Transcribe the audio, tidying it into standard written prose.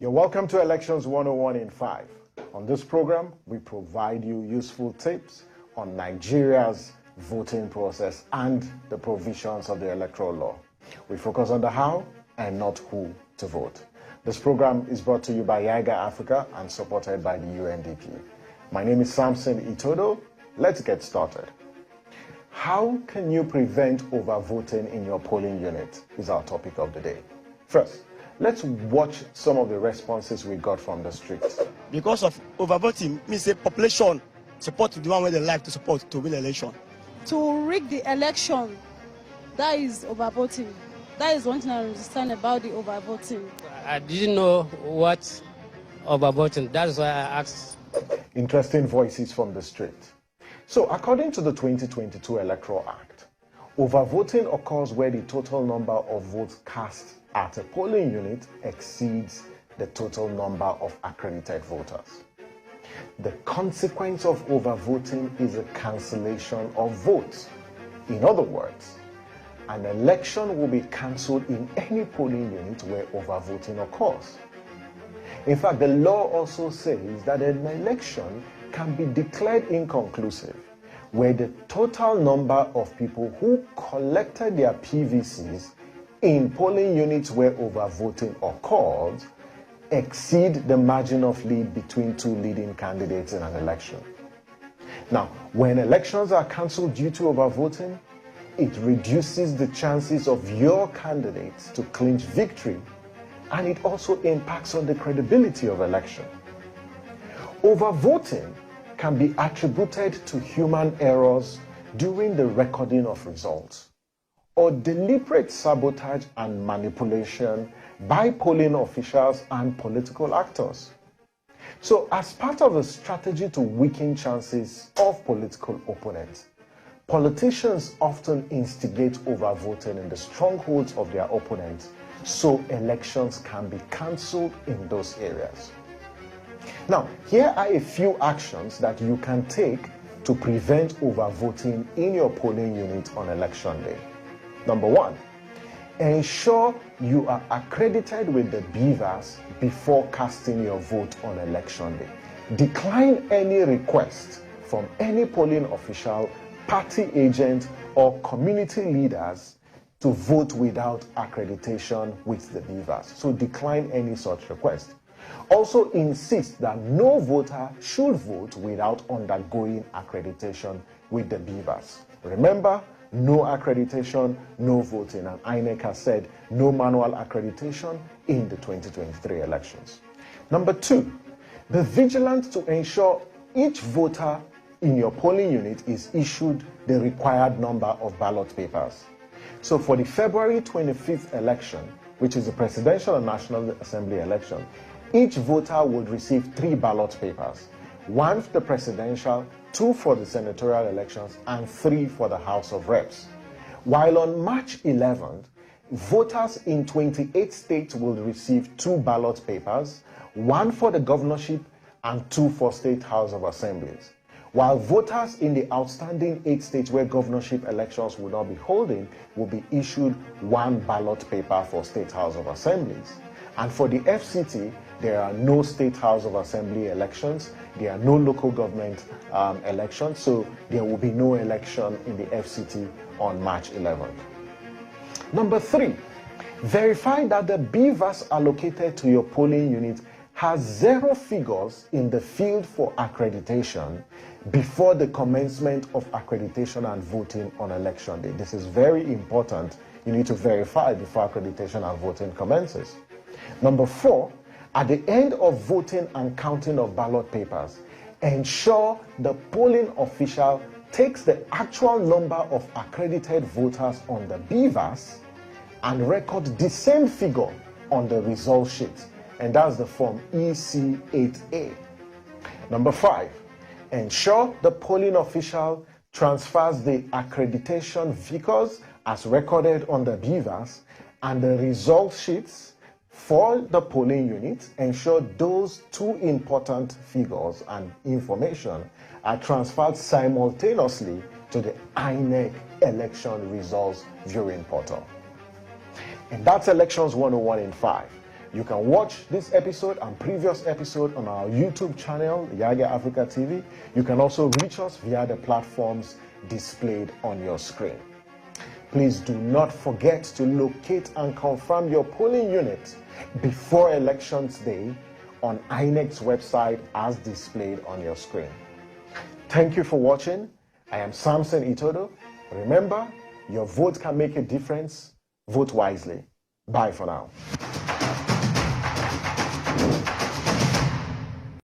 You're welcome to Elections 101 in 5. On this program, we provide you useful tips on Nigeria's voting process and the provisions of the electoral law. We focus on the how and not who to vote. This program is brought to you by YIGA Africa and supported by the UNDP. My name is Samson Itodo. Let's get started. How can you prevent overvoting in your polling unit is our topic of the day. First, let's watch some of the responses we got from the streets. Because of overvoting means the population support the one where they like to support to win the election. To rig the election, that is overvoting. That is one thing I understand about the overvoting. I didn't know what overvoting. That's why I asked. Interesting voices from the street. So, according to the 2022 Electoral Act, overvoting occurs where the total number of votes cast at a polling unit exceeds the total number of accredited voters. The consequence of overvoting is a cancellation of votes. In other words, an election will be cancelled in any polling unit where overvoting occurs. In fact, the law also says that an election can be declared inconclusive where the total number of people who collected their PVCs in polling units where overvoting occurs exceed the margin of lead between two leading candidates in an election. Now, when elections are cancelled due to overvoting, it reduces the chances of your candidates to clinch victory, and it also impacts on the credibility of election. Overvoting can be attributed to human errors during the recording of results, or deliberate sabotage and manipulation by polling officials and political actors. So, as part of a strategy to weaken chances of political opponents, politicians often instigate overvoting in the strongholds of their opponents so elections can be cancelled in those areas. Now, here are a few actions that you can take to prevent overvoting in your polling unit on election day. Number one, ensure you are accredited with the BVAS before casting your vote on election day. Decline any request from any polling official, party agent, or community leaders to vote without accreditation with the BVAS. So decline any such request. Also insist that no voter should vote without undergoing accreditation with the BVAS. Remember, no accreditation, no voting, and INEC has said no manual accreditation in the 2023 elections. Number two, be vigilant to ensure each voter in your polling unit is issued the required number of ballot papers. So for the February 25th election, which is the Presidential and National Assembly election, each voter would receive 3 ballot papers, 1 for the presidential, 2 for the senatorial elections, and 3 for the House of Reps. While on March 11th, voters in 28 states will receive 2 ballot papers, 1 for the governorship and 2 for state House of Assemblies. While voters in the outstanding 8 states where governorship elections will not be holding will be issued 1 ballot paper for state House of Assemblies. And for the FCT, there are no state House of Assembly elections, there are no local government elections, so there will be no election in the FCT on March 11th. Number 3, verify that the BVAS allocated to your polling unit has 0 figures in the field for accreditation before the commencement of accreditation and voting on election day. This is very important. You need to verify before accreditation and voting commences. Number 4, at the end of voting and counting of ballot papers, ensure the polling official takes the actual number of accredited voters on the BVAS and record the same figure on the result sheet, and that's the form EC8A. Number 5, ensure the polling official transfers the accreditation figures as recorded on the BVAS and the result sheets for the polling units. Ensure those 2 important figures and information are transferred simultaneously to the INEC election results viewing portal. And that's Elections 101 in 5. You can watch this episode and previous episode on our YouTube channel, Yage Africa TV. You can also reach us via the platforms displayed on your screen. Please do not forget to locate and confirm your polling unit before Elections Day on INEC's website as displayed on your screen. Thank you for watching. I am Samson Itodo. Remember, your vote can make a difference. Vote wisely. Bye for now.